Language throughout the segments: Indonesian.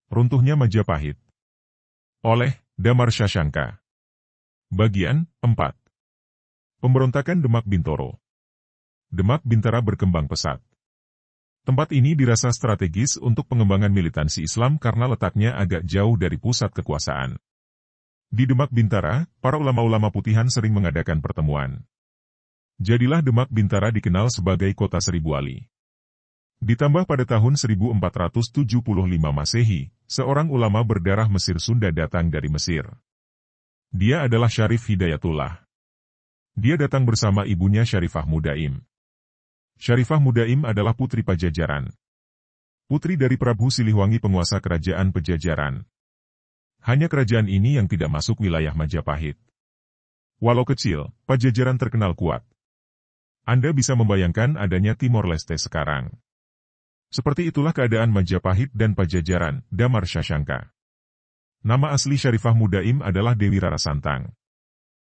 Runtuhnya Majapahit. Oleh Damar Shashanka. Bagian 4. Pemberontakan Demak Bintoro. Demak Bintara berkembang pesat. Tempat ini dirasa strategis untuk pengembangan militansi Islam karena letaknya agak jauh dari pusat kekuasaan. Di Demak Bintara, para ulama-ulama putihan sering mengadakan pertemuan. Jadilah Demak Bintara dikenal sebagai kota seribu wali. Ditambah pada tahun 1475 Masehi, seorang ulama berdarah Mesir Sunda datang dari Mesir. Dia adalah Syarif Hidayatullah. Dia datang bersama ibunya Syarifah Mudaim. Syarifah Mudaim adalah putri Pajajaran. Putri dari Prabu Siliwangi penguasa kerajaan Pajajaran. Hanya kerajaan ini yang tidak masuk wilayah Majapahit. Walau kecil, Pajajaran terkenal kuat. Anda bisa membayangkan adanya Timor Leste sekarang. Seperti itulah keadaan Majapahit dan Pajajaran, Damar Shashanka. Nama asli Syarifah Mudaim adalah Dewi Rara Santang.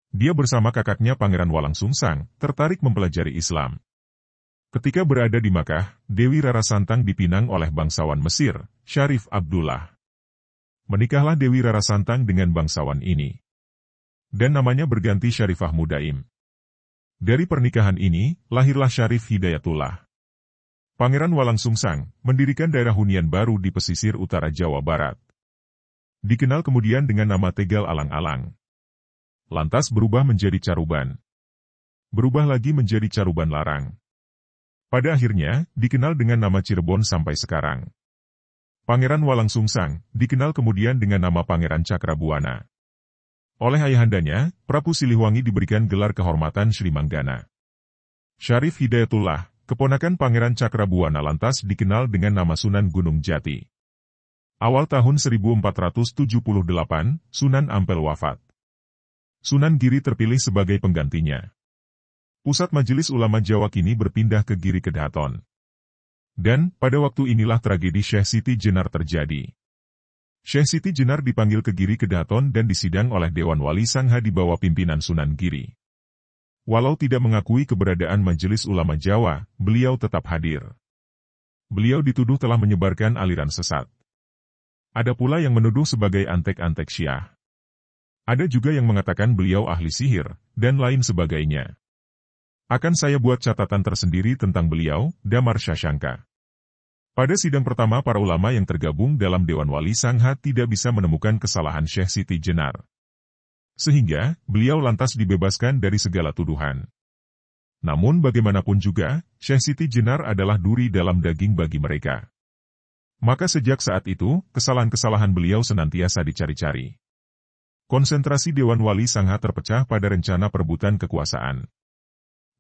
Dia bersama kakaknya Pangeran Walang Sungsang, tertarik mempelajari Islam. Ketika berada di Makkah, Dewi Rara Santang dipinang oleh bangsawan Mesir, Syarif Abdullah. Menikahlah Dewi Rara Santang dengan bangsawan ini. Dan namanya berganti Syarifah Mudaim. Dari pernikahan ini, lahirlah Syarif Hidayatullah. Pangeran Walang Sungsang mendirikan daerah hunian baru di pesisir utara Jawa Barat. Dikenal kemudian dengan nama Tegal Alang-Alang. Lantas berubah menjadi Caruban. Berubah lagi menjadi Caruban Larang. Pada akhirnya, dikenal dengan nama Cirebon sampai sekarang. Pangeran Walang Sungsang dikenal kemudian dengan nama Pangeran Cakrabuana. Oleh ayahandanya, Prabu Siliwangi diberikan gelar kehormatan Sri Manggana. Syarif Hidayatullah, keponakan Pangeran Cakrabuana lantas dikenal dengan nama Sunan Gunung Jati. Awal tahun 1478, Sunan Ampel wafat. Sunan Giri terpilih sebagai penggantinya. Pusat Majelis Ulama Jawa kini berpindah ke Giri Kedaton. Dan, pada waktu inilah tragedi Syekh Siti Jenar terjadi. Syekh Siti Jenar dipanggil ke Giri Kedaton dan disidang oleh Dewan Wali Sangha di bawah pimpinan Sunan Giri. Walau tidak mengakui keberadaan Majelis Ulama Jawa, beliau tetap hadir. Beliau dituduh telah menyebarkan aliran sesat. Ada pula yang menuduh sebagai antek-antek Syiah. Ada juga yang mengatakan beliau ahli sihir, dan lain sebagainya. Akan saya buat catatan tersendiri tentang beliau, Damar Shashanka. Pada sidang pertama para ulama yang tergabung dalam Dewan Wali Sangha tidak bisa menemukan kesalahan Syekh Siti Jenar. Sehingga, beliau lantas dibebaskan dari segala tuduhan. Namun bagaimanapun juga, Syekh Siti Jenar adalah duri dalam daging bagi mereka. Maka sejak saat itu, kesalahan-kesalahan beliau senantiasa dicari-cari. Konsentrasi Dewan Wali Sangha terpecah pada rencana perebutan kekuasaan.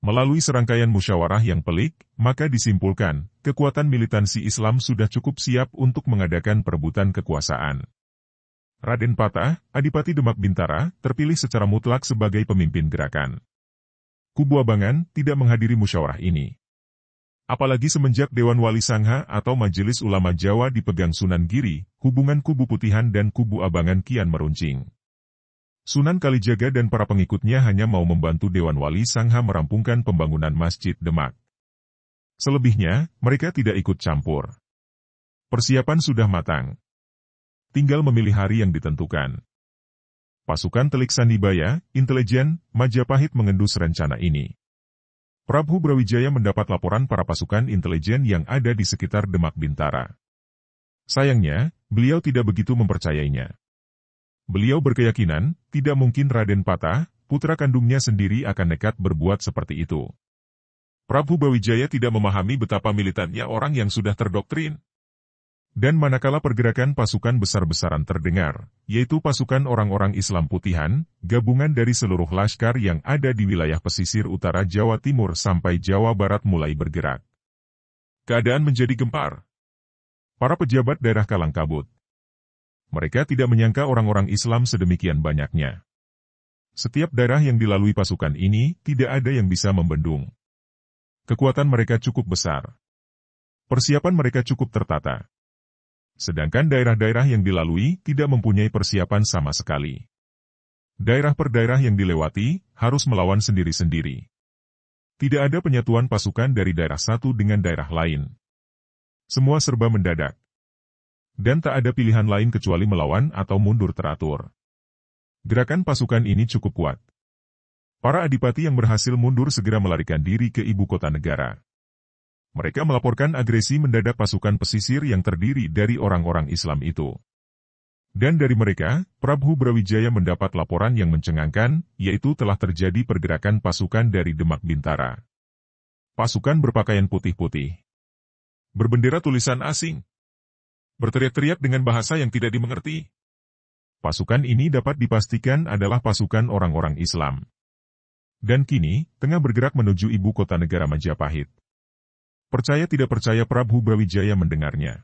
Melalui serangkaian musyawarah yang pelik, maka disimpulkan, kekuatan militansi Islam sudah cukup siap untuk mengadakan perebutan kekuasaan. Raden Patah, Adipati Demak Bintara, terpilih secara mutlak sebagai pemimpin gerakan. Kubu Abangan tidak menghadiri musyawarah ini. Apalagi semenjak Dewan Wali Sangha atau Majelis Ulama Jawa dipegang Sunan Giri, hubungan kubu Putihan dan kubu Abangan kian meruncing. Sunan Kalijaga dan para pengikutnya hanya mau membantu Dewan Wali Sangha merampungkan pembangunan Masjid Demak. Selebihnya, mereka tidak ikut campur. Persiapan sudah matang. Tinggal memilih hari yang ditentukan. Pasukan Telik Sanibaya, intelijen, Majapahit mengendus rencana ini. Prabu Brawijaya mendapat laporan para pasukan intelijen yang ada di sekitar Demak Bintara. Sayangnya, beliau tidak begitu mempercayainya. Beliau berkeyakinan, tidak mungkin Raden Patah, putra kandungnya sendiri akan nekat berbuat seperti itu. Prabu Brawijaya tidak memahami betapa militannya orang yang sudah terdoktrin. Dan manakala pergerakan pasukan besar-besaran terdengar, yaitu pasukan orang-orang Islam Putihan, gabungan dari seluruh laskar yang ada di wilayah pesisir utara Jawa Timur sampai Jawa Barat mulai bergerak. Keadaan menjadi gempar. Para pejabat daerah kalang kabut. Mereka tidak menyangka orang-orang Islam sedemikian banyaknya. Setiap daerah yang dilalui pasukan ini, tidak ada yang bisa membendung. Kekuatan mereka cukup besar. Persiapan mereka cukup tertata. Sedangkan daerah-daerah yang dilalui tidak mempunyai persiapan sama sekali. Daerah per daerah yang dilewati harus melawan sendiri-sendiri. Tidak ada penyatuan pasukan dari daerah satu dengan daerah lain. Semua serba mendadak. Dan tak ada pilihan lain kecuali melawan atau mundur teratur. Gerakan pasukan ini cukup kuat. Para adipati yang berhasil mundur segera melarikan diri ke ibu kota negara. Mereka melaporkan agresi mendadak pasukan pesisir yang terdiri dari orang-orang Islam itu. Dan dari mereka, Prabu Brawijaya mendapat laporan yang mencengangkan, yaitu telah terjadi pergerakan pasukan dari Demak Bintara. Pasukan berpakaian putih-putih, berbendera tulisan asing, berteriak-teriak dengan bahasa yang tidak dimengerti. Pasukan ini dapat dipastikan adalah pasukan orang-orang Islam. Dan kini, tengah bergerak menuju ibu kota negara Majapahit. Percaya tidak percaya Prabu Brawijaya mendengarnya.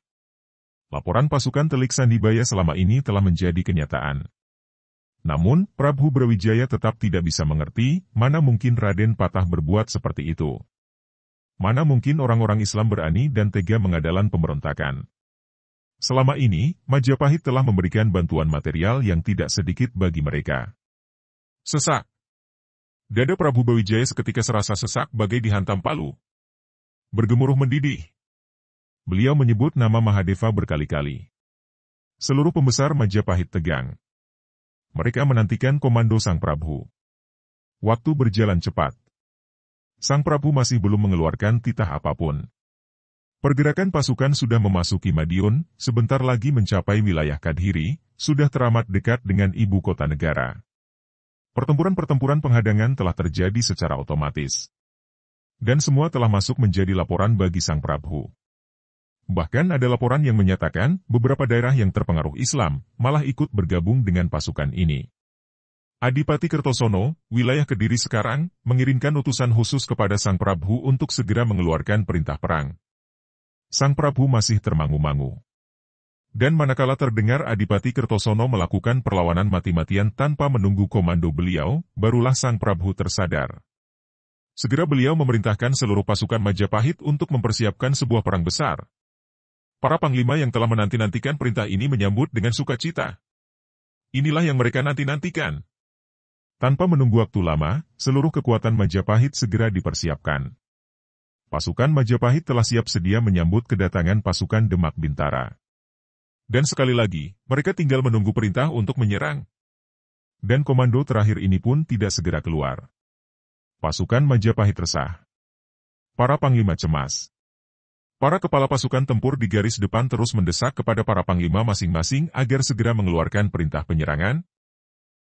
Laporan pasukan Telik Sandibaya selama ini telah menjadi kenyataan. Namun, Prabu Brawijaya tetap tidak bisa mengerti, mana mungkin Raden Patah berbuat seperti itu. Mana mungkin orang-orang Islam berani dan tega mengadakan pemberontakan. Selama ini, Majapahit telah memberikan bantuan material yang tidak sedikit bagi mereka. Sesak. Dada Prabu Brawijaya seketika serasa sesak bagai dihantam palu. Bergemuruh mendidih. Beliau menyebut nama Mahadeva berkali-kali. Seluruh pembesar Majapahit tegang. Mereka menantikan komando Sang Prabu. Waktu berjalan cepat. Sang Prabu masih belum mengeluarkan titah apapun. Pergerakan pasukan sudah memasuki Madiun, sebentar lagi mencapai wilayah Kadhiri, sudah teramat dekat dengan ibu kota negara. Pertempuran-pertempuran penghadangan telah terjadi secara otomatis. Dan semua telah masuk menjadi laporan bagi Sang Prabu. Bahkan ada laporan yang menyatakan beberapa daerah yang terpengaruh Islam malah ikut bergabung dengan pasukan ini. Adipati Kertosono, wilayah Kediri sekarang, mengirimkan utusan khusus kepada Sang Prabu untuk segera mengeluarkan perintah perang. Sang Prabu masih termangu-mangu. Dan manakala terdengar Adipati Kertosono melakukan perlawanan mati-matian tanpa menunggu komando beliau, barulah Sang Prabu tersadar. Segera beliau memerintahkan seluruh pasukan Majapahit untuk mempersiapkan sebuah perang besar. Para panglima yang telah menanti-nantikan perintah ini menyambut dengan sukacita. Inilah yang mereka nanti-nantikan. Tanpa menunggu waktu lama, seluruh kekuatan Majapahit segera dipersiapkan. Pasukan Majapahit telah siap sedia menyambut kedatangan pasukan Demak Bintara. Dan sekali lagi, mereka tinggal menunggu perintah untuk menyerang. Dan komando terakhir ini pun tidak segera keluar. Pasukan Majapahit resah. Para panglima cemas. Para kepala pasukan tempur di garis depan terus mendesak kepada para panglima masing-masing agar segera mengeluarkan perintah penyerangan,